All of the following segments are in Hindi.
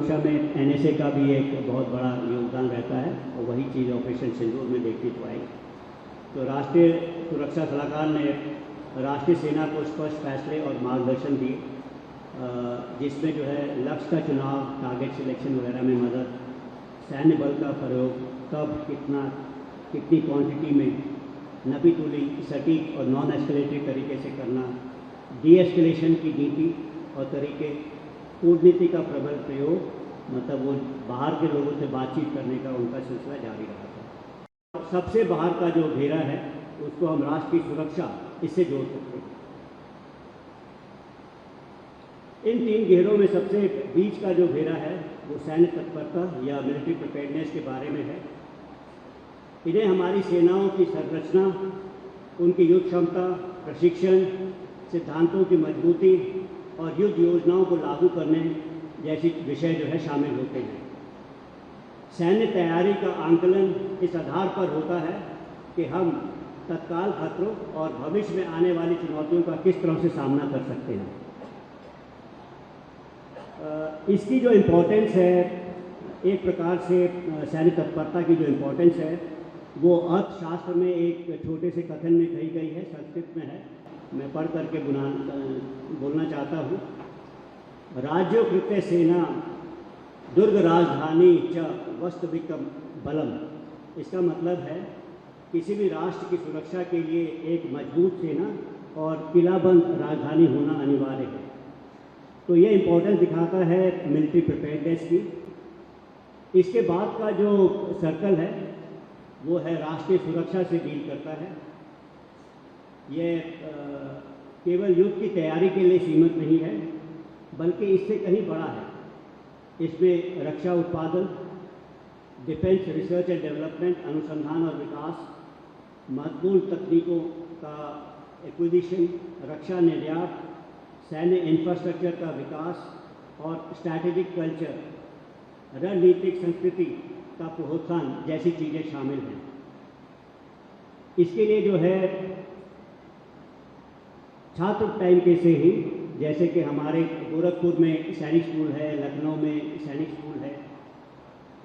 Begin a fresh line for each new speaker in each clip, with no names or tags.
सुरक्षा में एनएसए का भी एक बहुत बड़ा योगदान रहता है और वही चीज़ ऑपरेशन सिंदूर में देखने को आई। तो राष्ट्रीय सुरक्षा सलाहकार ने राष्ट्रीय सेना को स्पष्ट फैसले और मार्गदर्शन दिए, जिसमें जो है लक्ष्य का चुनाव, टारगेट सिलेक्शन वगैरह में मदद, सैन्य बल का प्रयोग कब, कितनी क्वांटिटी में, नपी तुली, सटीक और नॉन एस्केलेटरी तरीके से करना, डी एस्केलेशन की नीति और तरीके, कूटनीति का प्रबल प्रयोग, मतलब वो बाहर के लोगों से बातचीत करने का उनका सिलसिला जारी रहा था। सबसे बाहर का जो घेरा है उसको हम राष्ट्र की सुरक्षा इससे जोड़ सकते हैं। इन तीन घेरों में सबसे बीच का जो घेरा है वो सैन्य तत्परता या मिलिट्री प्रिपेयर्डनेस के बारे में है। इन्हें हमारी सेनाओं की संरचना, उनकी युद्ध क्षमता, प्रशिक्षण, सिद्धांतों की मजबूती और युद्ध योजनाओं को लागू करने जैसी विषय जो है शामिल होते हैं। सैन्य तैयारी का आंकलन इस आधार पर होता है कि हम तत्काल खतरों और भविष्य में आने वाली चुनौतियों का किस तरह से सामना कर सकते हैं। इसकी जो इम्पोर्टेंस है, एक प्रकार से सैन्य तत्परता की जो इम्पोर्टेंस है वो अर्थशास्त्र में एक छोटे से कथन में कही गई है, संस्कृत में है, मैं पढ़ करके बोलना चाहता हूँ। राज्यो कृते सेना दुर्ग राजधानी च वस्तुविकम बलम। इसका मतलब है किसी भी राष्ट्र की सुरक्षा के लिए एक मजबूत सेना और किलाबंद राजधानी होना अनिवार्य है। तो ये इम्पोर्टेंस दिखाता है मिलिट्री प्रिपेयर्डनेस की। इसके बाद का जो सर्कल है वो है राष्ट्रीय सुरक्षा से डील करता है। ये केवल युद्ध की तैयारी के लिए सीमित नहीं है, बल्कि इससे कहीं बड़ा है। इसमें रक्षा उत्पादन, डिफेंस रिसर्च एंड डेवलपमेंट, अनुसंधान और विकास, महत्वपूर्ण तकनीकों का एक्विजिशन, रक्षा निर्यात, सैन्य इंफ्रास्ट्रक्चर का विकास और स्ट्रैटेजिक कल्चर, रणनीतिक संस्कृति का प्रोत्साहन जैसी चीज़ें शामिल हैं। इसके लिए जो है छात्र टाइम के से ही, जैसे कि हमारे गोरखपुर में सैनिक स्कूल है, लखनऊ में सैनिक स्कूल है,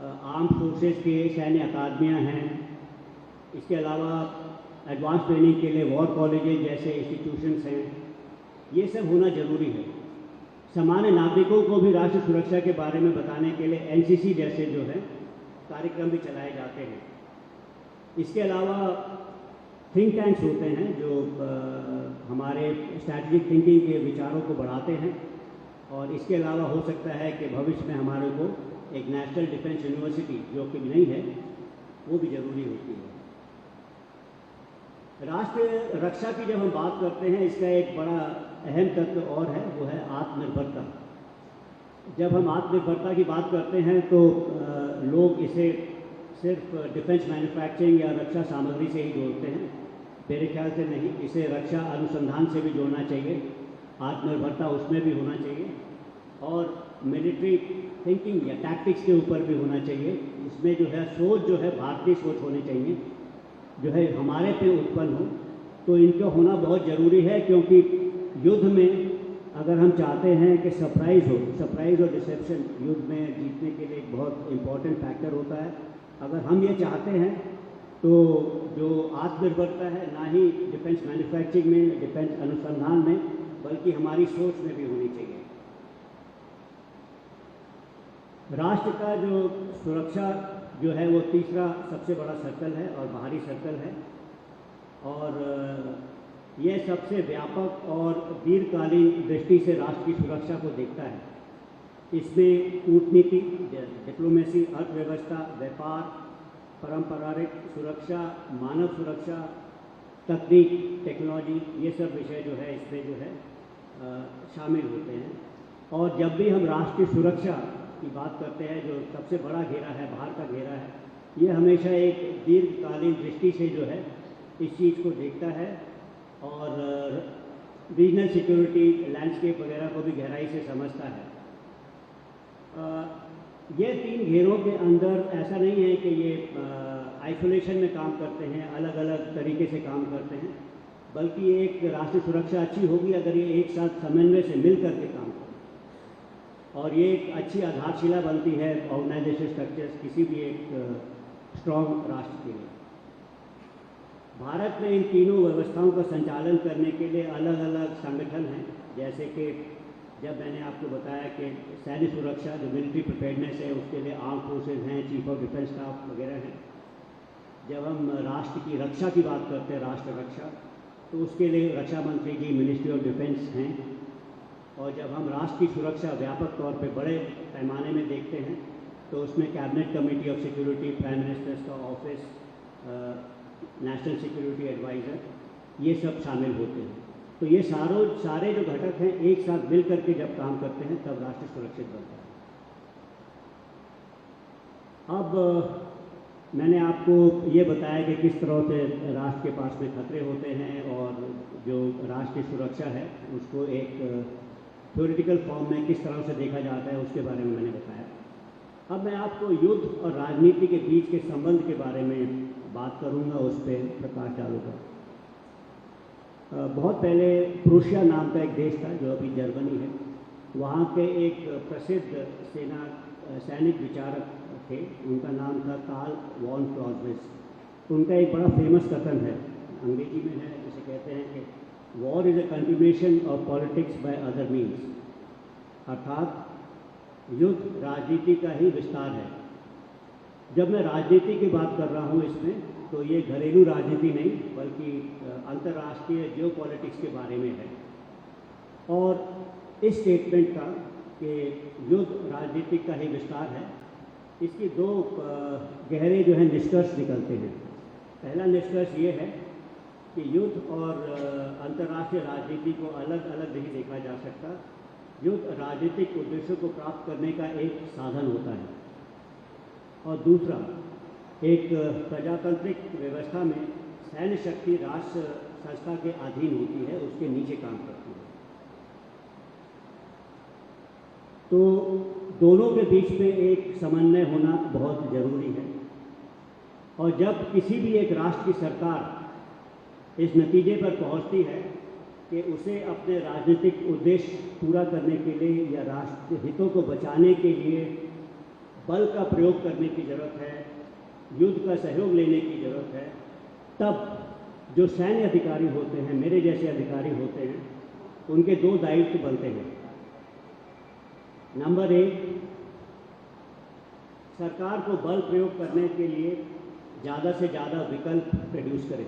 आर्म फोर्सेस के सैन्य अकादमियाँ हैं, इसके अलावा एडवांस ट्रेनिंग के लिए वॉर कॉलेजेस जैसे इंस्टीट्यूशंस हैं, ये सब होना जरूरी है। सामान्य नागरिकों को भी राष्ट्र सुरक्षा के बारे में बताने के लिए एनसीसी जैसे जो है कार्यक्रम भी चलाए जाते हैं। इसके अलावा थिंक टैंक्स होते हैं जो हमारे स्ट्रैटेजिक थिंकिंग के विचारों को बढ़ाते हैं, और इसके अलावा हो सकता है कि भविष्य में हमारे को एक नेशनल डिफेंस यूनिवर्सिटी जो कि नहीं है वो भी जरूरी होती है। राष्ट्रीय रक्षा की जब हम बात करते हैं, इसका एक बड़ा अहम तत्व और है, वो है आत्मनिर्भरता। जब हम आत्मनिर्भरता की बात करते हैं तो लोग इसे सिर्फ डिफेंस मैन्युफैक्चरिंग या रक्षा सामग्री से ही जोड़ते हैं। मेरे ख्याल से नहीं, इसे रक्षा अनुसंधान से भी जोड़ना चाहिए, आत्मनिर्भरता उसमें भी होना चाहिए, और मिलिट्री थिंकिंग या टैक्टिक्स के ऊपर भी होना चाहिए। इसमें जो है सोच जो है भारतीय सोच होनी चाहिए, जो है हमारे पे उत्पन्न हो। तो इनका होना बहुत ज़रूरी है, क्योंकि युद्ध में अगर हम चाहते हैं कि सरप्राइज़ हो, सरप्राइज़ और डिसेप्शन युद्ध में जीतने के लिए एक बहुत इम्पॉर्टेंट फैक्टर होता है। अगर हम ये चाहते हैं तो जो आत्मनिर्भरता है ना ही डिफेंस मैन्युफैक्चरिंग में, डिफेंस अनुसंधान में, बल्कि हमारी सोच में भी होनी चाहिए। राष्ट्र का जो सुरक्षा जो है वो तीसरा सबसे बड़ा सर्कल है और बाहरी सर्कल है, और यह सबसे व्यापक और दीर्घकालीन दृष्टि से राष्ट्र की सुरक्षा को देखता है। इसमें कूटनीति, डिप्लोमेसी, अर्थव्यवस्था, व्यापार, पारंपरिक सुरक्षा, मानव सुरक्षा, तकनीक, टेक्नोलॉजी, ये सब विषय जो है इसमें जो है शामिल होते हैं। और जब भी हम राष्ट्र की सुरक्षा की बात करते हैं, जो सबसे बड़ा घेरा है, बाहर का घेरा है, ये हमेशा एक दीर्घकालीन दृष्टि से जो है इस चीज़ को देखता है, और रीजनल सिक्योरिटी लैंडस्केप वगैरह को भी गहराई से समझता है। ये तीन घेरों के अंदर ऐसा नहीं है कि ये आइसोलेशन में काम करते हैं, अलग अलग तरीके से काम करते हैं, बल्कि एक राष्ट्रीय सुरक्षा अच्छी होगी अगर ये एक साथ समन्वय से मिल करके काम करें। और ये एक अच्छी आधारशिला बनती है ऑर्गेनाइजेशन स्ट्रक्चर्स किसी भी एक स्ट्रॉन्ग राष्ट्र के लिए। भारत में इन तीनों व्यवस्थाओं का संचालन करने के लिए अलग अलग संगठन हैं, जैसे कि जब मैंने आपको बताया कि सैन्य सुरक्षा जो मिलिट्री प्रिपेयर्डनेस है उसके लिए आर्म फोर्सेज हैं, चीफ ऑफ डिफेंस स्टाफ वगैरह हैं। जब हम राष्ट्र की रक्षा की बात करते हैं, राष्ट्र रक्षा, तो उसके लिए रक्षा मंत्री जी मिनिस्ट्री ऑफ डिफेंस हैं। और जब हम राष्ट्र की सुरक्षा व्यापक तौर पे बड़े पैमाने में देखते हैं तो उसमें cabinet committee of security, prime ministers का ऑफिस, नेशनल सिक्योरिटी एडवाइज़र, ये सब शामिल होते हैं। तो ये सारे जो घटक हैं एक साथ मिल करके जब काम करते हैं तब राष्ट्र सुरक्षित बनता है। अब मैंने आपको ये बताया कि किस तरह से राष्ट्र के पास में खतरे होते हैं और जो राष्ट्र की सुरक्षा है उसको एक थ्योरेटिकल फॉर्म में किस तरह से देखा जाता है उसके बारे में मैंने बताया। अब मैं आपको युद्ध और राजनीति के बीच के संबंध के बारे में बात करूंगा, उस पर प्रकाश डालूंगा। बहुत पहले प्रूशिया नाम का एक देश था जो अभी जर्मनी है, वहाँ के एक प्रसिद्ध सैनिक विचारक थे, उनका नाम था कार्ल वॉन क्लॉज़विट्ज़। उनका एक बड़ा फेमस कथन है, अंग्रेजी में है, जिसे कहते हैं कि war is a continuation of politics by other means, अर्थात युद्ध राजनीति का ही विस्तार है। जब मैं राजनीति की बात कर रहा हूँ इसमें, तो ये घरेलू राजनीति नहीं बल्कि अंतर्राष्ट्रीय जियोपॉलिटिक्स के बारे में है। और इस स्टेटमेंट का कि युद्ध राजनीति का ही विस्तार है, इसकी दो गहरे जो है निष्कर्ष निकलते हैं। पहला निष्कर्ष ये है कि युद्ध और अंतर्राष्ट्रीय राजनीति को अलग अलग नहीं देखा जा सकता। युद्ध राजनीतिक उद्देश्यों को प्राप्त करने का एक साधन होता है, और दूसरा, एक प्रजातांत्रिक व्यवस्था में सैन्य शक्ति राष्ट्र संस्था के अधीन होती है, उसके नीचे काम करती है। तो दोनों के बीच में एक समन्वय होना बहुत ज़रूरी है। और जब किसी भी एक राष्ट्र की सरकार इस नतीजे पर पहुंचती है कि उसे अपने राजनीतिक उद्देश्य पूरा करने के लिए या राष्ट्र हितों को बचाने के लिए बल का प्रयोग करने की ज़रूरत है, युद्ध का सहयोग लेने की ज़रूरत है, तब जो सैन्य अधिकारी होते हैं, मेरे जैसे अधिकारी होते हैं, उनके दो दायित्व बनते हैं। नंबर एक, सरकार को बल प्रयोग करने के लिए ज़्यादा से ज़्यादा विकल्प प्रोड्यूस करें।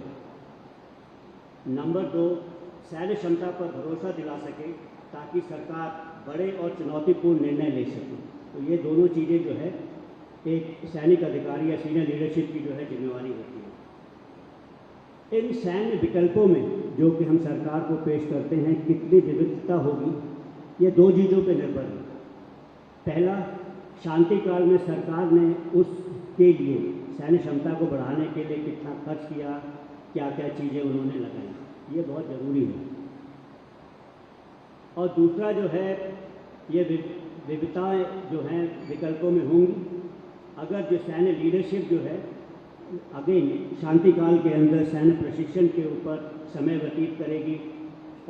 नंबर दो, सैन्य क्षमता पर भरोसा दिला सके ताकि सरकार बड़े और चुनौतीपूर्ण निर्णय ले सके। तो ये दोनों चीज़ें जो है एक सैनिक अधिकारी या सीनियर लीडरशिप की जो है जिम्मेवारी होती है। इन सैन्य विकल्पों में जो कि हम सरकार को पेश करते हैं, कितनी विविधता होगी, ये दो चीज़ों पर निर्भर है। पहला, शांति काल में सरकार ने उसके लिए सैन्य क्षमता को बढ़ाने के लिए कितना खर्च किया, क्या क्या चीज़ें उन्होंने लगाई, ये बहुत ज़रूरी है। और दूसरा जो है, ये विविधताएँ जो हैं विकल्पों में होंगी अगर जो सैन्य लीडरशिप जो है अगेन शांति काल के अंदर सैन्य प्रशिक्षण के ऊपर समय व्यतीत करेगी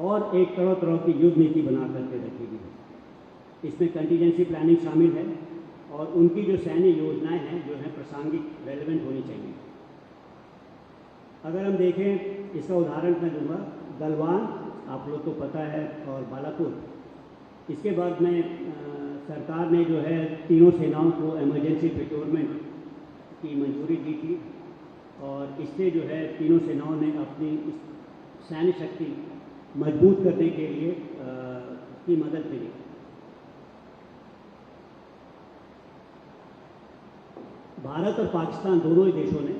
और एक तरह तरह की युद्ध नीति बना करके रखेगी। इसमें कंटीजेंसी प्लानिंग शामिल है और उनकी जो सैन्य योजनाएं हैं जो हैं प्रासंगिक, रेलेवेंट होनी चाहिए। अगर हम देखें, इसका उदाहरण मैं दूंगा, गलवान आप लोग को पता है और बालाकोट। इसके बाद में सरकार ने जो है तीनों सेनाओं को इमरजेंसी प्रोक्योरमेंट की मंजूरी दी थी और इससे जो है तीनों सेनाओं ने अपनी सैन्य शक्ति मजबूत करने के लिए की मदद मिली। भारत और पाकिस्तान दोनों ही देशों ने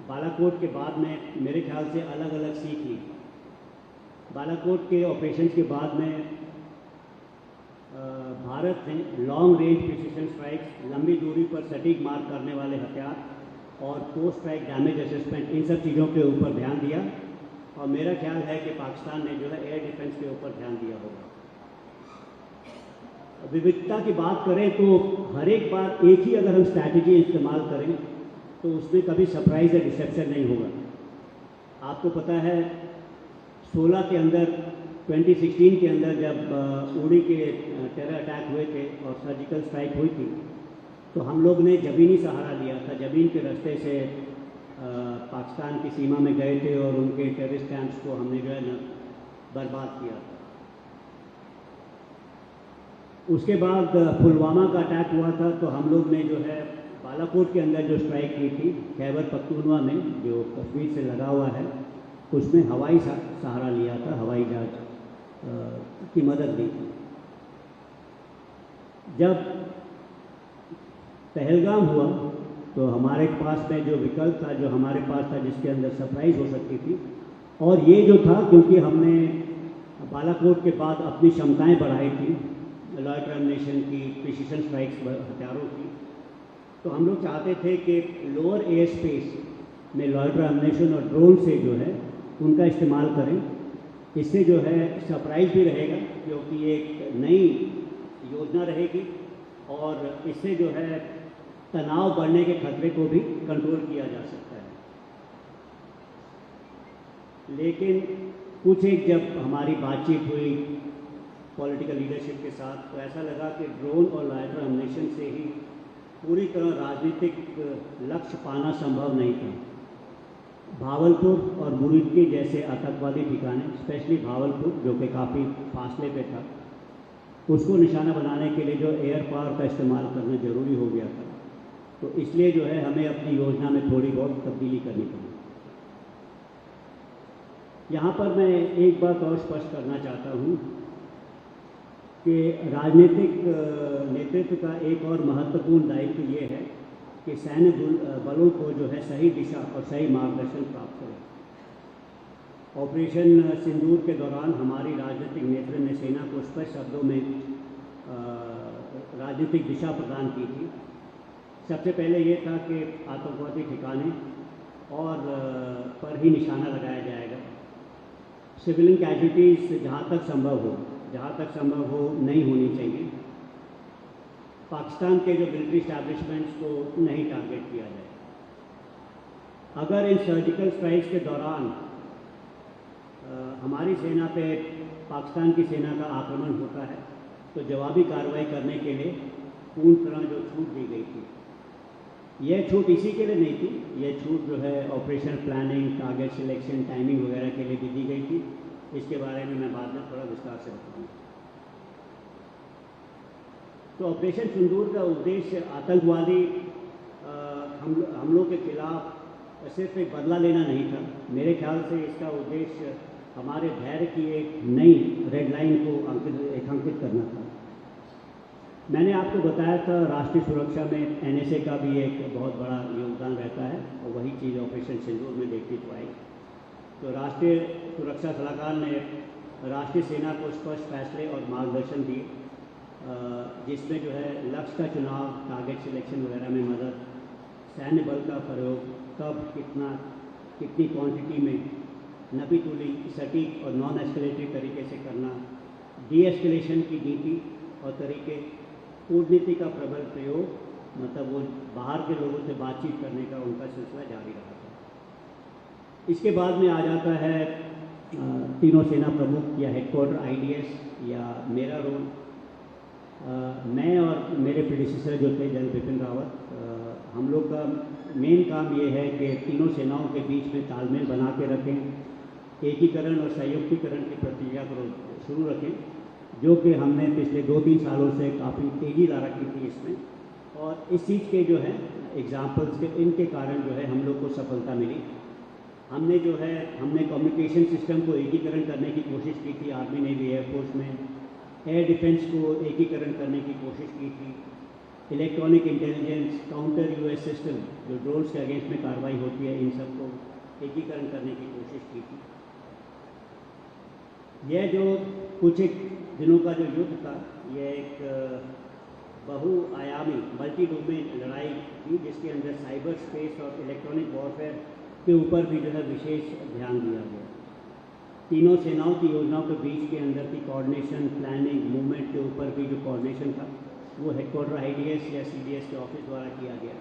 बालाकोट के बाद में मेरे ख्याल से अलग अलग सीख ली। बालाकोट के ऑपरेशंस के बाद में भारत ने लॉन्ग रेंज प्रिसिशन स्ट्राइक्स, लंबी दूरी पर सटीक मार करने वाले हथियार और पोस्ट स्ट्राइक डैमेज असेसमेंट, इन सब चीज़ों के ऊपर ध्यान दिया। और मेरा ख्याल है कि पाकिस्तान ने जो है एयर डिफेंस के ऊपर ध्यान दिया होगा। विविधता की बात करें तो हर एक बार एक ही अगर हम स्ट्रैटेजी इस्तेमाल करें तो उसमें कभी सरप्राइज या डिसेप्शन नहीं होगा। आपको पता है 16 के अंदर 2016 के अंदर जब उड़ी के टेरर अटैक हुए थे और सर्जिकल स्ट्राइक हुई थी, तो हम लोग ने ज़मीनी सहारा लिया था। ज़मीन के रास्ते से पाकिस्तान की सीमा में गए थे और उनके टेररिस्ट कैंप्स को हमने जो है न बर्बाद किया था। उसके बाद पुलवामा का अटैक हुआ था, तो हम लोग ने जो है बालाकोट के अंदर जो स्ट्राइक की थी, खैबर पख्तूनवा में जो कश्मीर से लगा हुआ है, उसमें हवाई सहारा लिया था, हवाई जहाज की मदद ली थी। जब पहलगाम हुआ तो हमारे पास में जो विकल्प था, जो हमारे पास था, जिसके अंदर सरप्राइज़ हो सकती थी, और ये जो था, क्योंकि हमने बालाकोट के बाद अपनी क्षमताएं बढ़ाई थी, लॉयड टर्मिनेशन की, प्रिसीशन स्ट्राइक्स हथियारों की, तो हम लोग चाहते थे कि लोअर एयर स्पेस में लॉयड टर्मिनेशन और ड्रोन से जो है उनका इस्तेमाल करें। इससे जो है सरप्राइज़ भी रहेगा, क्योंकि एक नई योजना रहेगी और इससे जो है तनाव बढ़ने के खतरे को भी कंट्रोल किया जा सकता है। लेकिन कुछ एक जब हमारी बातचीत हुई पॉलिटिकल लीडरशिप के साथ, तो ऐसा लगा कि ड्रोन और लॉयड टर्मिनेशन से ही पूरी तरह राजनीतिक लक्ष्य पाना संभव नहीं था। भावलपुर और बुरुज जैसे आतंकवादी ठिकाने, स्पेशली भावलपुर जो कि काफ़ी फासले पे था, उसको निशाना बनाने के लिए जो एयर पावर का इस्तेमाल करना ज़रूरी हो गया था। तो इसलिए जो है हमें अपनी योजना में थोड़ी बहुत तब्दीली करनी पड़ी। यहाँ पर मैं एक बात और स्पष्ट करना चाहता हूँ कि राजनीतिक नेतृत्व का एक और महत्वपूर्ण दायित्व ये है कि सैन्य बलों को जो है सही दिशा और सही मार्गदर्शन प्राप्त करें। ऑपरेशन सिंदूर के दौरान हमारी राजनीतिक नेतृत्व ने सेना को स्पष्ट शब्दों में राजनीतिक दिशा प्रदान की थी। सबसे पहले ये था कि आतंकवादी ठिकाने और पर ही निशाना लगाया जाएगा। सिविलियन कैजुअलिटीज़ जहाँ तक संभव हो नहीं होनी चाहिए। पाकिस्तान के जो मिलिट्री इस्टेब्लिशमेंट्स को नहीं टारगेट किया जाए। अगर इन सर्जिकल स्ट्राइक्स के दौरान हमारी सेना पे पाकिस्तान की सेना का आक्रमण होता है, तो जवाबी कार्रवाई करने के लिए पूर्ण तरह जो छूट दी गई थी, यह छूट इसी के लिए नहीं थी, यह छूट जो है operation planning, target selection, timing वगैरह के लिए भी दी गई थी। इसके बारे में मैं बाद में थोड़ा विस्तार से बताऊँगा। तो ऑपरेशन सिंदूर का उद्देश्य आतंकवादी हमलों के खिलाफ सिर्फ एक बदला लेना नहीं था। मेरे ख्याल से इसका उद्देश्य हमारे धैर्य की एक नई रेड लाइन को अंकित करना था। मैंने आपको बताया था राष्ट्रीय सुरक्षा में एनएसए का भी एक बहुत बड़ा योगदान रहता है, और वही चीज़ ऑपरेशन सिंदूर में देखती तो आई। तो राष्ट्रीय सुरक्षा सलाहकार ने राष्ट्रीय सेना को स्पष्ट फैसले और मार्गदर्शन दिए, जिसमें जो है लक्ष्य का चुनाव, टारगेट सिलेक्शन वगैरह में मदद, सैन्य बल का प्रयोग कब, कितनी क्वांटिटी में, नपी तुली, सटीक और नॉन एस्केलेटरी तरीके से करना, डी एस्केलेशन की नीति और तरीके, कूटनीति का प्रबल प्रयोग, मतलब वो बाहर के लोगों से बातचीत करने का उनका सिलसिला जारी रहा था। इसके बाद में आ जाता है तीनों सेना प्रमुख या हेडक्वार्टर आईडीएस या मेरा रोल। मैं और मेरे प्रेडिसेसर जो थे जनरल बिपिन रावत, हम लोग का मेन काम ये है कि तीनों सेनाओं के बीच में तालमेल बना के रखें, एकीकरण और संयुक्तिकरण की प्रक्रिया को शुरू रखें, जो कि हमने पिछले 2-3 सालों से काफ़ी तेज़ी ला रखी थी इसमें। और इस चीज़ के जो है एग्जाम्पल्स के इनके कारण जो है हम लोग को सफलता मिली। हमने कम्युनिकेशन सिस्टम को एकीकरण करने की कोशिश की थी आर्मी, नेवी, एयरफोर्स में। एयर डिफेंस को एकीकरण करने की कोशिश की थी। Electronic intelligence, counter US system जो ड्रोन्स के अगेंस्ट में कार्रवाई होती है, इन सब को एकीकरण करने की कोशिश की थी। यह जो कुछ एक दिनों का जो युद्ध था, यह एक बहुआयामी मल्टी डोमेन लड़ाई थी, जिसके अंदर साइबर स्पेस और इलेक्ट्रॉनिक वॉरफेयर के ऊपर भी जो है विशेष ध्यान दिया गया। तीनों सेनाओं की योजनाओं के बीच के अंदर की कोऑर्डिनेशन, प्लानिंग, मूवमेंट के ऊपर भी जो कोऑर्डिनेशन था, वो हेडक्वार्टर आईडीएस या सीडीएस के ऑफिस द्वारा किया गया।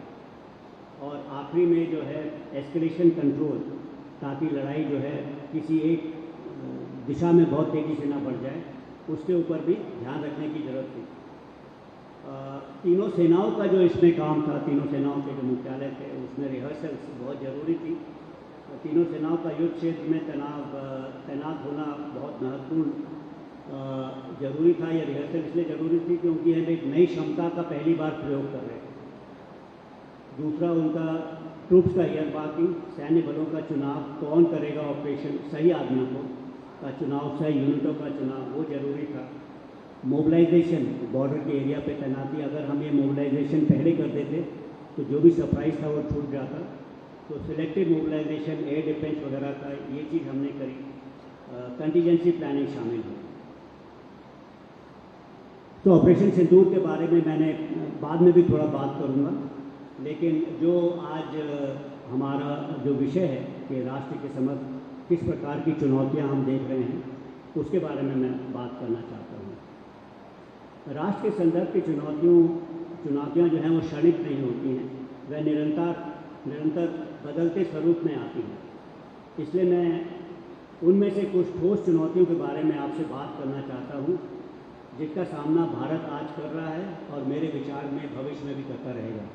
और आखिरी में जो है एस्केलेशन कंट्रोल, ताकि लड़ाई जो है किसी एक दिशा में बहुत तेज़ी से ना बढ़ जाए, उसके ऊपर भी ध्यान रखने की ज़रूरत थी। तीनों सेनाओं का जो इसमें काम था, तीनों सेनाओं के जो मुख्यालय थे, उसमें रिहर्सल्स बहुत ज़रूरी थी। तीनों सेनाओं का युद्ध क्षेत्र में तैनात होना बहुत महत्वपूर्ण ज़रूरी था। यह रिहर्सल इसलिए ज़रूरी थी क्योंकि हम एक नई क्षमता का पहली बार प्रयोग कर रहे थे। दूसरा, उनका ट्रूप्स का ईयरमार्किंग, सैन्य बलों का चुनाव, कौन करेगा ऑपरेशन, सही आदमियों को का चुनाव, सही यूनिटों का चुनाव, वो ज़रूरी था। मोबिलाइजेशन, बॉर्डर के एरिया पे तैनाती, अगर हम ये मोबिलाइजेशन पहले कर देते तो जो भी सरप्राइज था वो छूट जाता। तो सिलेक्टिव मोबिलाइजेशन, एयर डिफेंस वगैरह का ये चीज़ हमने करी। कंटीजेंसी प्लानिंग शामिल है। तो ऑपरेशन सिंदूर के बारे में मैंने बाद में भी थोड़ा बात करूँगा, लेकिन जो आज हमारा जो विषय है कि राष्ट्र के समक्ष किस प्रकार की चुनौतियां हम देख रहे हैं, उसके बारे में मैं बात करना चाहता हूँ। राष्ट्र के संदर्भ की चुनौतियां जो हैं वो क्षणिक नहीं होती हैं, वह निरंतर बदलते स्वरूप में आती हैं। इसलिए मैं उनमें से कुछ ठोस चुनौतियों के बारे में आपसे बात करना चाहता हूँ, जिसका सामना भारत आज कर रहा है और मेरे विचार में भविष्य में भी करता रहेगा।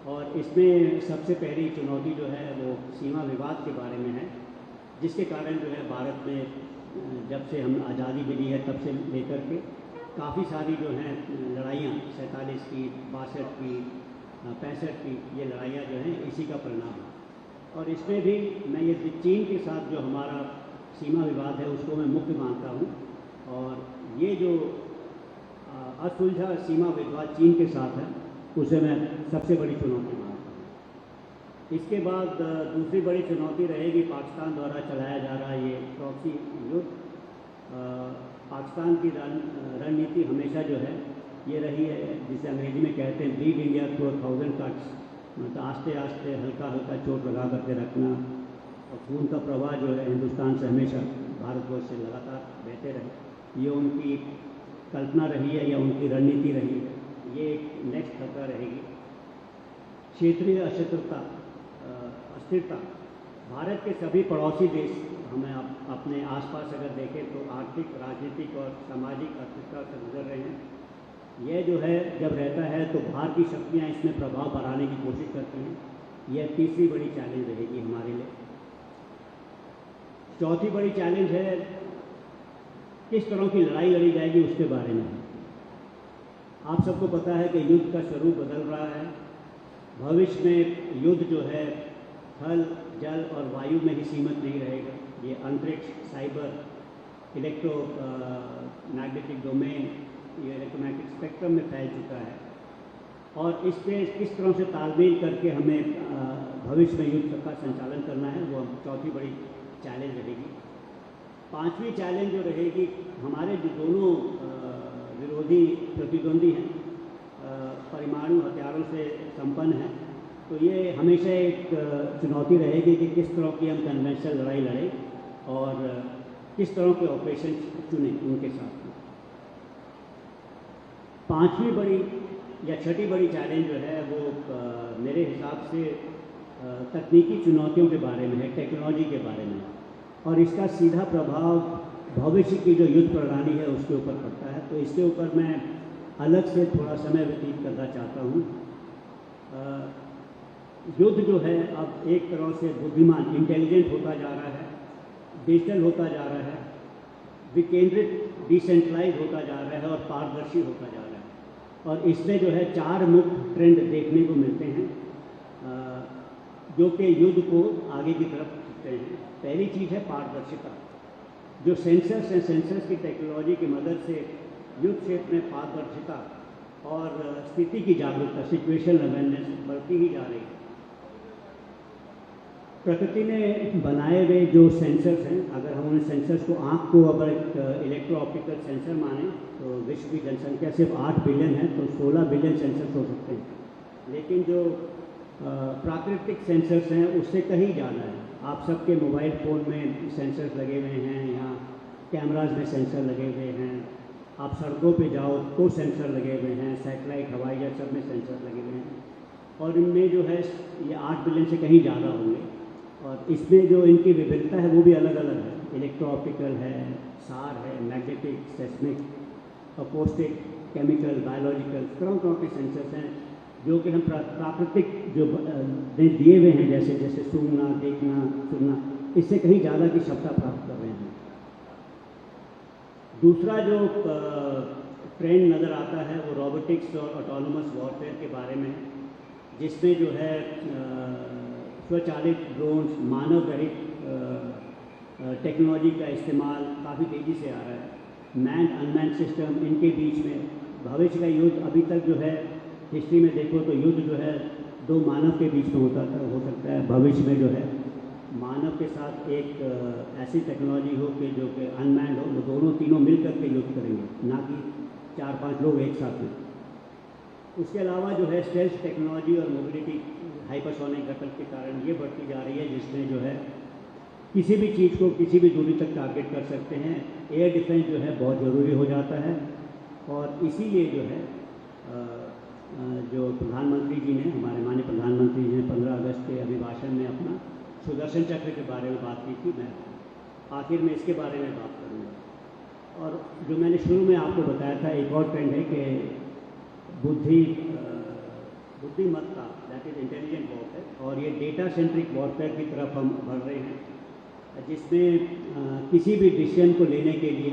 और इसमें सबसे पहली चुनौती जो है वो सीमा विवाद के बारे में है, जिसके कारण जो है भारत में जब से हम आज़ादी मिली है तब से लेकर के काफ़ी सारी जो हैं लड़ाइयाँ, 47 की, 62 की, 65 की, ये लड़ाइयाँ जो हैं इसी का परिणाम है। और इसमें भी मैं ये चीन के साथ जो हमारा सीमा विवाद है उसको मैं मुख्य मानता हूँ। और ये जो असुलझा सीमा विवाद चीन के साथ है, उसे मैं सबसे बड़ी चुनौती मानता हूँ। इसके बाद दूसरी बड़ी चुनौती रहेगी पाकिस्तान द्वारा चलाया जा रहा ये प्रॉक्सी युद्ध। पाकिस्तान की रणनीति हमेशा जो है ये रही है, जिसे अंग्रेजी में कहते हैं ब्लीड इंडिया थ्रू 1000 कट्स, मतलब आस्ते आस्ते हल्का हल्का चोट लगा करके रखना, और खून का प्रवाह जो है हिंदुस्तान से हमेशा भारतवर्ष से लगातार बहते रहे। ये उनकी कल्पना रही है या उनकी रणनीति रही है। ये एक नेक्स्ट खतरा रहेगी। क्षेत्रीय अस्थिरता, भारत के सभी पड़ोसी देश हमें अपने आसपास अगर देखें तो आर्थिक, राजनीतिक और सामाजिक अस्थिरता से गुजर रहे हैं। यह जो है जब रहता है तो बाहर की शक्तियाँ इसमें प्रभाव बढ़ाने की कोशिश करती हैं। यह तीसरी बड़ी चैलेंज रहेगी हमारे लिए। चौथी बड़ी चैलेंज है किस तरह की लड़ाई लड़ी जाएगी उसके बारे में। आप सबको पता है कि युद्ध का स्वरूप बदल रहा है। भविष्य में युद्ध जो है थल, जल और वायु में ही सीमित नहीं रहेगा। ये अंतरिक्ष, साइबर, मैग्नेटिक डोमेन, ये इलेक्ट्रोमैग्नेटिक स्पेक्ट्रम में फैल चुका है। और इस पर किस तरह से तालमेल करके हमें भविष्य में युद्ध का संचालन करना है, वो चौथी बड़ी चैलेंज रहेगी। पांचवी चैलेंज जो रहेगी, हमारे जो दोनों विरोधी प्रतिद्वंदी हैं परमाणु हथियारों से संपन्न हैं, तो ये हमेशा एक चुनौती रहेगी कि किस तरह की हम कन्वेंशनल लड़ाई लड़ें और किस तरह के ऑपरेशन चुनें उनके साथ। पांचवी बड़ी या छठी बड़ी चैलेंज जो है वो मेरे हिसाब से तकनीकी चुनौतियों के बारे में है, टेक्नोलॉजी के बारे में, और इसका सीधा प्रभाव भविष्य की जो युद्ध प्रणाली है उसके ऊपर पड़ता है। तो इसके ऊपर मैं अलग से थोड़ा समय व्यतीत करना चाहता हूँ। युद्ध जो है अब एक तरह से बुद्धिमान, इंटेलिजेंट होता जा रहा है, डिजिटल होता जा रहा है, विकेंद्रित, डिसेंट्रलाइज होता जा रहा है और पारदर्शी होता जा रहा है। और इसमें जो है 4 मुख्य ट्रेंड देखने को मिलते हैं जो कि युद्ध को आगे की तरफ खींचते हैं। पहली चीज़ है पारदर्शिता। जो सेंसर्स हैं, सेंसर्स की टेक्नोलॉजी की मदद से युद्ध क्षेत्र में पारदर्शिता और स्थिति की जागरूकता, सिचुएशनल अवेयरनेस बढ़ती ही जा रही है। प्रकृति ने बनाए हुए जो सेंसर्स हैं, अगर हम उन सेंसर्स को, आँख को अगर एक इलेक्ट्रो ऑप्टिकल सेंसर माने तो विश्व की जनसंख्या सिर्फ 8 बिलियन है, तो 16 बिलियन सेंसर्स हो सकते हैं। लेकिन जो प्राकृतिक सेंसर्स हैं उससे कहीं ज़्यादा है। आप सबके मोबाइल फ़ोन में सेंसर्स लगे हुए हैं, यहाँ कैमराज में सेंसर लगे हुए हैं, आप सड़कों पे जाओ तो सेंसर लगे हुए हैं, सैटेलाइट, हवाई जहाज सब में सेंसर लगे हुए हैं। और इनमें जो है ये 8 बिलियन से कहीं ज़्यादा होंगे, और इसमें जो इनकी विभिन्नता है वो भी अलग अलग है। इलेक्ट्रो ऑप्टिकल है, सार है, magnetic, seismic, acoustic, chemical, biological, तरह के सेंसर्स हैं जो कि हम प्राकृतिक जो दिए हुए हैं, जैसे जैसे सूंघना, देखना, सुनना, इससे कहीं ज़्यादा की क्षमता प्राप्त कर रहे हैं। दूसरा जो ट्रेंड नज़र आता है वो रोबोटिक्स और ऑटोनोमस वॉरफेयर के बारे में, जिसमें जो है स्वचालित ड्रोन्स, मानव रहित टेक्नोलॉजी का इस्तेमाल काफ़ी तेज़ी से आ रहा है। मैन अनमैन सिस्टम, इनके बीच में भविष्य का युद्ध, अभी तक जो है हिस्ट्री में देखो तो युद्ध जो है दो मानव के बीच में हो सकता है। भविष्य में जो है मानव के साथ एक ऐसी टेक्नोलॉजी हो कि जो कि अनमैन्ड हो, वो दोनों तीनों मिलकर के युद्ध करेंगे, ना कि 4-5 लोग एक साथ में। उसके अलावा जो है स्टेल्थ टेक्नोलॉजी और मोबिलिटी, हाइपरसोनिक गटल के कारण ये बढ़ती जा रही है, जिसमें जो है किसी भी चीज़ को किसी भी दूरी तक टारगेट कर सकते हैं। एयर डिफेंस जो है बहुत ज़रूरी हो जाता है, और इसीलिए जो है जो प्रधानमंत्री जी ने, हमारे माननीय प्रधानमंत्री जी ने 15 अगस्त के अभिभाषण में अपना सुदर्शन चक्र के बारे में बात की थी। मैं आखिर में इसके बारे में बात करूँगा। और जो मैंने शुरू में आपको बताया था, एक और ट्रेंड है कि बुद्धिमत्ता, दैट इज़ इंटेलिजेंट वॉरफेयर, और ये डेटा सेंट्रिक वॉरफेयर की तरफ हम बढ़ रहे हैं, जिसमें किसी भी डिसीजन को लेने के लिए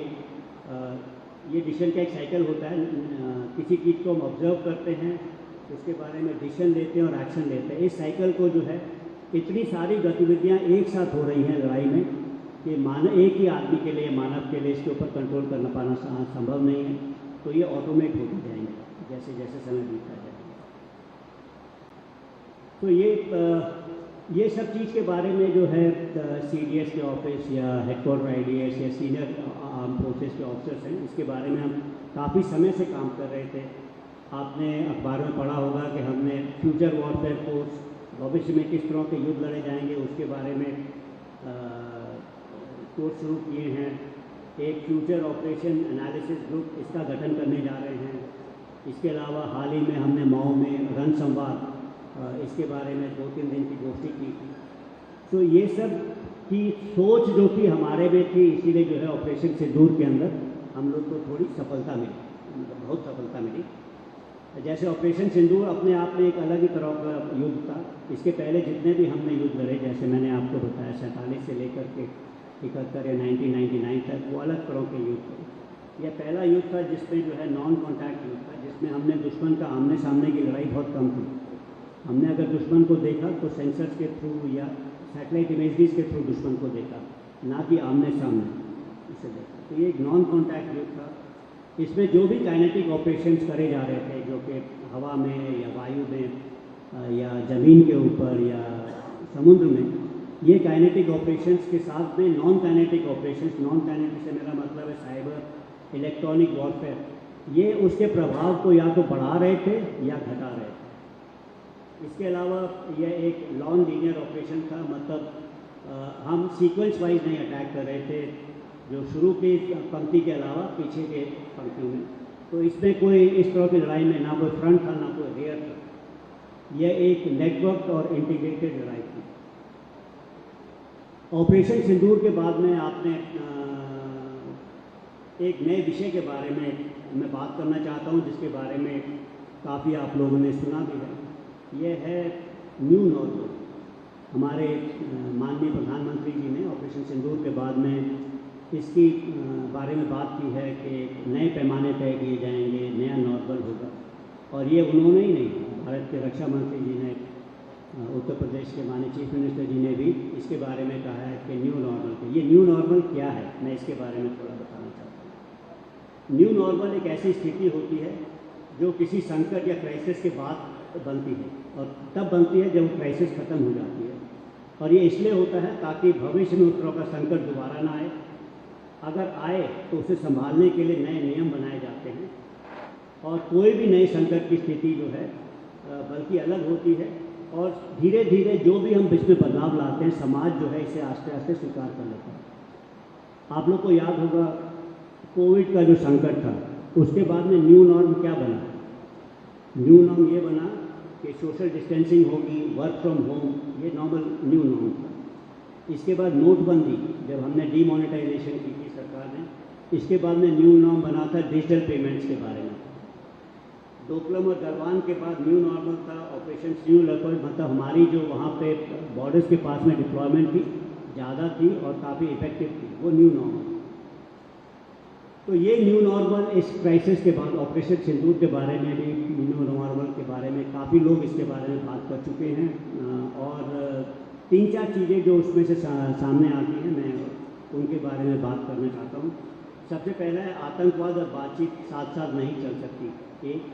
ये डिसीजन का एक साइकिल होता है। किसी चीज़ को हम ऑब्जर्व करते हैं, उसके बारे में डिसीजन लेते हैं और एक्शन लेते हैं। इस साइकिल को जो है इतनी सारी गतिविधियां एक साथ हो रही हैं लड़ाई में कि एक ही आदमी के लिए, मानव के लिए इसके ऊपर कंट्रोल करना पाना संभव नहीं है। तो ये ऑटोमेट होते जाएंगे जैसे जैसे समय बीतता जाएगा। तो ये सब चीज़ के बारे में जो है CDS के ऑफिस या हेडक्वार्टर IDS या सीनियर आर्म फोर्सेस के ऑफिसर्स हैं, इसके बारे में हम काफ़ी समय से काम कर रहे थे। आपने अखबार में पढ़ा होगा कि हमने फ्यूचर वॉरफेयर फोर्स, भविष्य में किस तरह के युद्ध लड़े जाएंगे उसके बारे में कोर्स शुरू किए हैं। एक फ्यूचर ऑपरेशन एनालिसिस ग्रुप, इसका गठन करने जा रहे हैं। इसके अलावा हाल ही में हमने मऊ में रण संवाद, इसके बारे में 2-3 दिन की गोष्ठी की थी। तो ये सब की सोच जो थी हमारे में थी, इसीलिए जो है ऑपरेशन सिंदूर के अंदर हम लोग को थोड़ी सफलता मिली, बहुत सफलता मिली। जैसे ऑपरेशन सिंदूर अपने आप में एक अलग ही तरह का युद्ध था। इसके पहले जितने भी हमने युद्ध लड़े, जैसे मैंने आपको बताया 47 से लेकर के 71 या 1999 तक, वो अलग तरह के युद्ध थे। यह पहला युद्ध था जिसमें जो है नॉन कॉन्टैक्ट युद्ध था, जिसमें हमने दुश्मन का आमने सामने की लड़ाई बहुत कम की। हमने अगर दुश्मन को देखा तो सेंसर्स के थ्रू या सैटेलाइट इमेजरीज के थ्रू दुश्मन को देखा, ना कि आमने सामने इसे देखा। तो ये एक नॉन कॉन्टैक्ट युद्ध था। इसमें जो भी काइनेटिक ऑपरेशंस करे जा रहे थे, जो कि हवा में या वायु में या ज़मीन के ऊपर या समुद्र में, ये काइनेटिक ऑपरेशंस के साथ में non kinetic operations, non kinetic से मेरा मतलब है साइबर, इलेक्ट्रॉनिक वॉरफेयर, ये उसके प्रभाव को या तो बढ़ा रहे थे या घटा रहे थे। इसके अलावा यह एक नॉन लीनियर ऑपरेशन था, मतलब हम सीक्वेंस वाइज नहीं अटैक कर रहे थे, जो शुरू की पंक्ति के अलावा पीछे के पंक्ति में। तो इसमें कोई इस तरह की लड़ाई में ना कोई फ्रंट था ना कोई रेयर था। यह एक नेटवर्क और इंटीग्रेटेड लड़ाई थी। ऑपरेशन सिंदूर के बाद में आपने एक नए विषय के बारे में मैं बात करना चाहता हूं, जिसके बारे में काफ़ी आप लोगों ने सुना भी है। यह है न्यू नॉर्मल। हमारे माननीय प्रधानमंत्री जी ने ऑपरेशन सिंदूर के बाद में इसकी बारे में बात की है कि नए पैमाने तय किए जाएंगे, नया नॉर्मल होगा। और ये उन्होंने ही नहीं, भारत के रक्षा मंत्री जी ने, उत्तर प्रदेश के माननीय चीफ मिनिस्टर जी ने भी इसके बारे में कहा है कि न्यू नॉर्मल। ये न्यू नॉर्मल क्या है, मैं इसके बारे में थोड़ा बताना चाहता हूँ। न्यू नॉर्मल एक ऐसी स्थिति होती है जो किसी संकट या क्राइसिस के बाद बनती है, और तब बनती है जब क्राइसिस ख़त्म हो जाती है। और ये इसलिए होता है ताकि भविष्य में उस तरह का संकट दोबारा ना आए। अगर आए तो उसे संभालने के लिए नए नियम बनाए जाते हैं, और कोई भी नए संकट की स्थिति जो है बल्कि अलग होती है, और धीरे धीरे जो भी हम इसमें बदलाव लाते हैं, समाज जो है इसे आस्ते आस्ते स्वीकार कर लेता है। आप लोग को याद होगा कोविड का जो संकट था, उसके बाद में न्यू नॉर्म क्या बना? न्यू नॉर्म ये बना कि सोशल डिस्टेंसिंग होगी, वर्क फ्रॉम होम, ये नॉर्मल न्यू नॉर्म था। इसके बाद नोटबंदी, जब हमने डीमोनेटाइजेशन की थी सरकार ने, इसके बाद में न्यू नॉर्म बना था डिजिटल पेमेंट्स के बारे में। डोकलम और गलवान के बाद न्यू नॉर्मल था ऑपरेशन न्यू लेपर्ड, मतलब हमारी जो वहाँ पे बॉर्डर्स के पास में डिप्लॉयमेंट थी ज़्यादा थी और काफ़ी इफेक्टिव थी, वो न्यू नॉर्मल। तो ये न्यू नॉर्मल इस क्राइसिस के बाद ऑपरेशन सिंदूर के बारे में भी, न्यू नॉर्मल के बारे में काफ़ी लोग इसके बारे में बात कर चुके हैं, और 3-4 चीज़ें जो उसमें से सामने आती हैं, मैं उनके बारे में बात करना चाहता हूँ। सबसे पहला है आतंकवाद और बातचीत साथ साथ नहीं चल सकती, एक।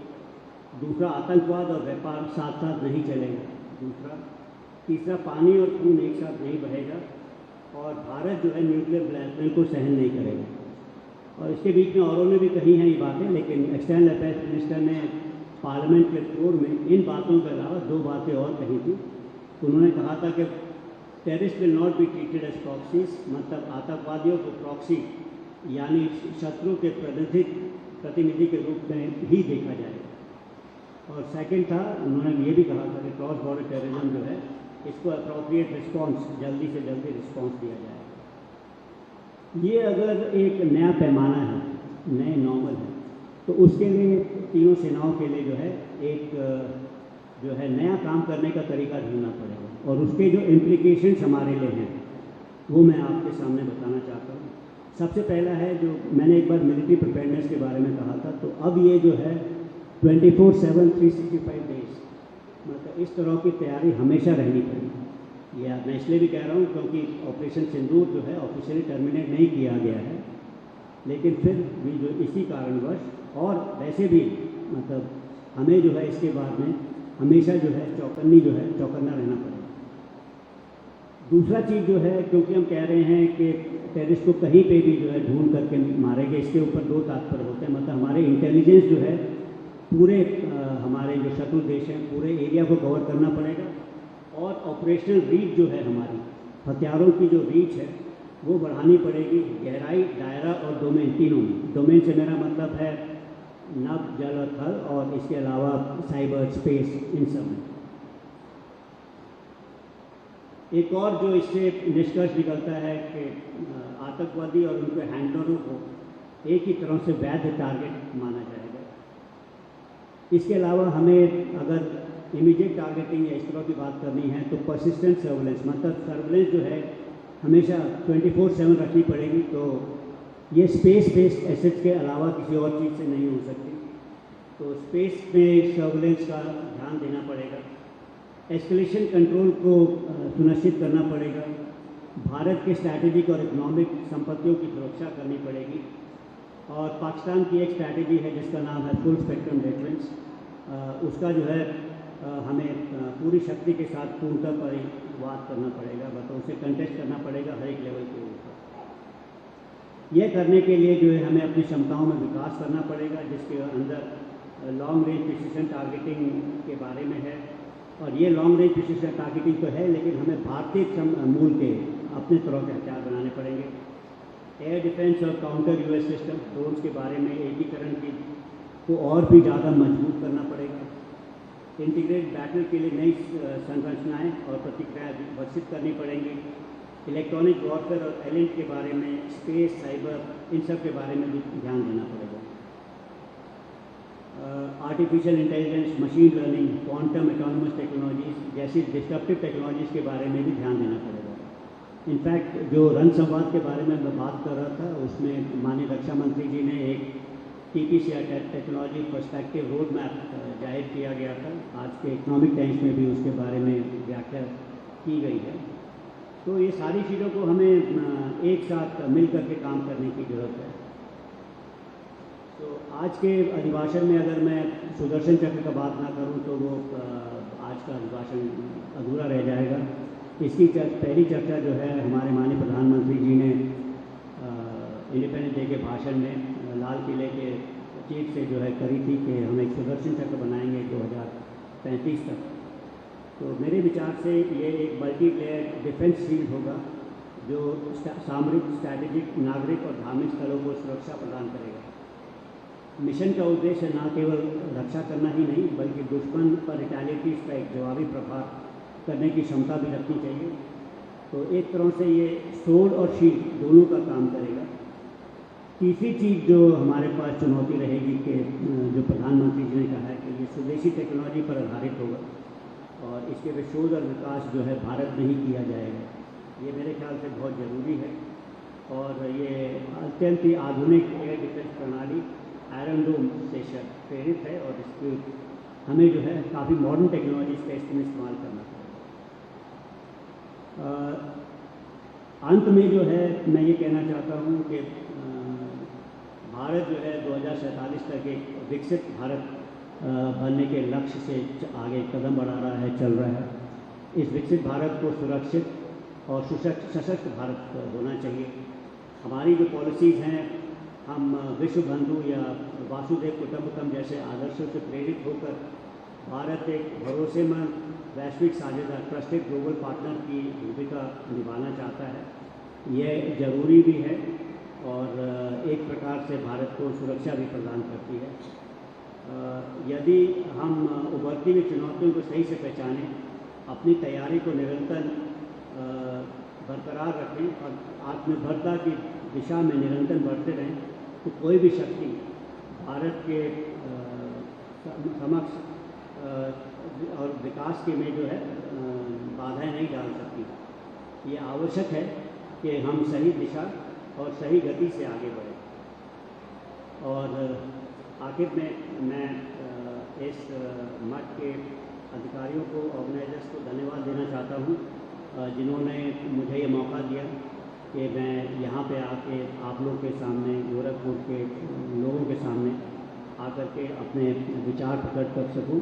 दूसरा, आतंकवाद और व्यापार साथ साथ नहीं चलेगा, दूसरा। तीसरा, पानी और खून एक साथ नहीं बहेगा, और भारत जो है न्यूक्लियर ब्लैकमेल को सहन नहीं करेगा। और इसके बीच में औरों ने भी कही हैं ये बातें, लेकिन एक्सटर्नल अफेयर्स मिनिस्टर ने पार्लियामेंट के फ्लोर में इन बातों के अलावा 2 बातें और कही थी। उन्होंने कहा था कि terrorist will not be treated as proxies, मतलब आतंकवादियों को प्रॉक्सी यानी शत्रु के प्रतिनिधि के रूप में ही देखा जाएगा। और सेकंड था, उन्होंने ये भी कहा था कि क्रॉस बॉर्डर टेररिज्म जो है, इसको अप्रोप्रिएट रिस्पॉन्स, जल्दी से जल्दी रिस्पॉन्स दिया जाएगा। ये अगर एक नया पैमाना है, नए नॉर्मल है, तो उसके लिए तीनों सेनाओं के लिए जो है एक जो है नया काम करने का तरीका ढूंढना पड़ेगा, और उसके जो इम्प्लीकेशंस हमारे लिए हैं वो मैं आपके सामने बताना चाहता हूँ। सबसे पहला है, जो मैंने एक बार मिलिट्री प्रिपेयर्डनेस के बारे में कहा था, तो अब ये जो है 24/7 365 डेज, मतलब इस तरह की तैयारी हमेशा रहनी पड़ेगी। या मैं इसलिए भी कह रहा हूँ क्योंकि ऑपरेशन सिंदूर जो है ऑफिशियली टर्मिनेट नहीं किया गया है, लेकिन फिर भी जो इसी कारणवश और वैसे भी मतलब हमें जो है इसके बाद में हमेशा जो है चौकन्ना रहना पड़ेगा। दूसरा चीज़ जो है, क्योंकि हम कह रहे हैं कि टेररिस्ट को कहीं पे भी जो है ढूंढ करके मारेंगे, इसके ऊपर 2 तात्पर्य होते हैं। मतलब हमारे इंटेलिजेंस जो है पूरे हमारे जो शत्रु देश हैं पूरे एरिया को कवर करना पड़ेगा, और ऑपरेशनल रीच जो है, हमारी हथियारों की जो रीच है वो बढ़ानी पड़ेगी, गहराई, दायरा और डोमेन, तीनों में। डोमेन से मेरा मतलब है नभ, जल और थल, और इसके अलावा साइबर, स्पेस, इन सब में। एक और जो इससे निष्कर्ष निकलता है कि आतंकवादी और उनके हैंडलरों को एक ही तरह से वैध टारगेट माना जाएगा। इसके अलावा हमें अगर इमीडिएट टारगेटिंग या इस तरह की बात करनी है, तो परसिस्टेंट सर्वेलेंस, मतलब सर्वेलेंस जो है हमेशा 24/7 रखनी पड़ेगी। तो ये स्पेस बेस्ड एसेट्स के अलावा किसी और चीज़ से नहीं हो सकती, तो स्पेस में सर्वेलेंस का ध्यान देना पड़ेगा। एस्केलेशन कंट्रोल को सुनिश्चित करना पड़ेगा। भारत के स्ट्रैटेजिक और इकोनॉमिक संपत्तियों की सुरक्षा करनी पड़ेगी। और पाकिस्तान की एक स्ट्रैटेजी है जिसका नाम है फुल स्पेक्ट्रम डिफेंस, उसका जो है हमें पूरी शक्ति के साथ पूर्णतः परिवाद करना पड़ेगा, मतलब उसे कंटेस्ट करना पड़ेगा हर एक लेवल के ऊपर। यह करने के लिए जो है हमें अपनी क्षमताओं में विकास करना पड़ेगा, जिसके अंदर लॉन्ग रेंज प्रिसिशन टारगेटिंग के बारे में है। और ये लॉन्ग रेंज प्रिसिशन टारगेटिंग तो है, लेकिन हमें भारतीय मूल के अपने तरह के हथियार बनाने पड़ेंगे। एयर डिफेंस और काउंटर यूएस सिस्टम, ड्रोन्स के बारे में एकीकरण की को और भी ज़्यादा मजबूत करना पड़ेगा। इंटीग्रेटेड बैटल के लिए नई संरचनाएँ और प्रतिक्रियाएँ विकसित करनी पड़ेंगी। इलेक्ट्रॉनिक वॉरफेयर और एलिट के बारे में, स्पेस, साइबर, इन सब के बारे में भी ध्यान देना पड़ेगा। Artificial intelligence, machine learning, quantum autonomous technologies जैसी डिस्ट्रप्टिव टेक्नोलॉजीज़ के बारे में भी ध्यान देना पड़ेगा। इनफैक्ट जो रण संवाद के बारे में मैं बात कर रहा था, उसमें माननीय रक्षा मंत्री जी ने एक TPCR technology perspective road map जाहिर किया गया था। आज के इकोनॉमिक टाइम्स में भी उसके बारे में व्याख्या की गई है। तो ये सारी चीज़ों को हमें एक साथ मिल करके काम करने की ज़रूरत है। तो आज के अभिभाषण में अगर मैं सुदर्शन चक्र का बात ना करूं तो वो आज का अभिभाषण अधूरा रह जाएगा। इसकी पहली चर्चा जो है हमारे माननीय प्रधानमंत्री जी ने इंडिपेंडेंस डे के भाषण में लाल किले के चीफ से जो है करी थी कि हम एक सुदर्शन चक्र बनाएंगे 2035 तक। तो मेरे विचार से ये एक मल्टी लेयर डिफेंस शील्ड होगा जो सामरिक, स्ट्रैटेजिक, नागरिक और धार्मिक स्थलों को सुरक्षा प्रदान करेगा। मिशन का उद्देश्य न केवल रक्षा करना ही नहीं, बल्कि दुश्मन पर रिटेलिएटरी स्ट्राइक, जवाबी प्रहार करने की क्षमता भी रखनी चाहिए। तो एक तरह से ये सोल और शील्ड दोनों का काम करेगा। तीसरी चीज़ जो हमारे पास चुनौती रहेगी कि जो प्रधानमंत्री जी ने कहा है कि ये स्वदेशी टेक्नोलॉजी पर आधारित होगा और इसके पे शोध और विकास जो है भारत में ही किया जाएगा। ये मेरे ख्याल से बहुत ज़रूरी है और ये अत्यंत ही आधुनिक एयर डिफेंस प्रणाली आयरन डोम से प्रेरित है और इसकी हमें जो है काफ़ी मॉडर्न टेक्नोलॉजीज़ का इसमें इस्तेमाल करना पड़ेगा। अंत में जो है मैं ये कहना चाहता हूँ कि भारत जो है 2047 तक एक विकसित भारत बनने के लक्ष्य से आगे कदम बढ़ा रहा है, चल रहा है। इस विकसित भारत को सुरक्षित और सशक्त भारत होना चाहिए। हमारी जो पॉलिसीज़ हैं, हम विश्व बंधु या वासुदेव कुटुंबकम जैसे आदर्शों से प्रेरित होकर भारत एक भरोसेमंद वैश्विक साझेदार ट्रस्टेड ग्लोबल पार्टनर की भूमिका निभाना चाहता है। यह ज़रूरी भी है और एक प्रकार से भारत को सुरक्षा भी प्रदान करती है। यदि हम उभरती हुई चुनौतियों को सही से पहचानें, अपनी तैयारी को निरंतर बरकरार रखें और आत्मनिर्भरता की दिशा में निरंतर बढ़ते रहें, तो कोई भी शक्ति भारत के समक्ष और विकास के में जो है बाधाएं नहीं डाल सकती। ये आवश्यक है कि हम सही दिशा और सही गति से आगे बढ़ें। और आखिर में मैं इस मठ के अधिकारियों को, ऑर्गेनाइजर्स को धन्यवाद देना चाहता हूँ जिन्होंने मुझे ये मौका दिया कि मैं यहाँ पे आके आप लोग के सामने, गोरखपुर के लोगों के सामने आकर के अपने विचार प्रकट कर सकूँ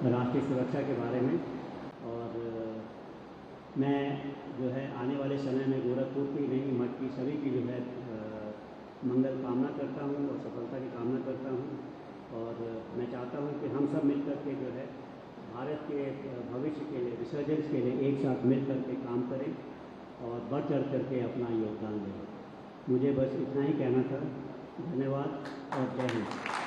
राष्ट्रीय सुरक्षा के बारे में। और मैं जो है आने वाले समय में गोरखपुर की नहीं, मठ की सभी की जो है मंगल कामना करता हूँ और सफलता की कामना करता हूँ। और मैं चाहता हूँ कि हम सब मिलकर के जो है भारत के भविष्य के लिए, रिसर्जेंस के लिए एक साथ मिल कर के काम करें और बढ़ चढ़ करके अपना योगदान दें। मुझे बस इतना ही कहना था। धन्यवाद और जय हिंद।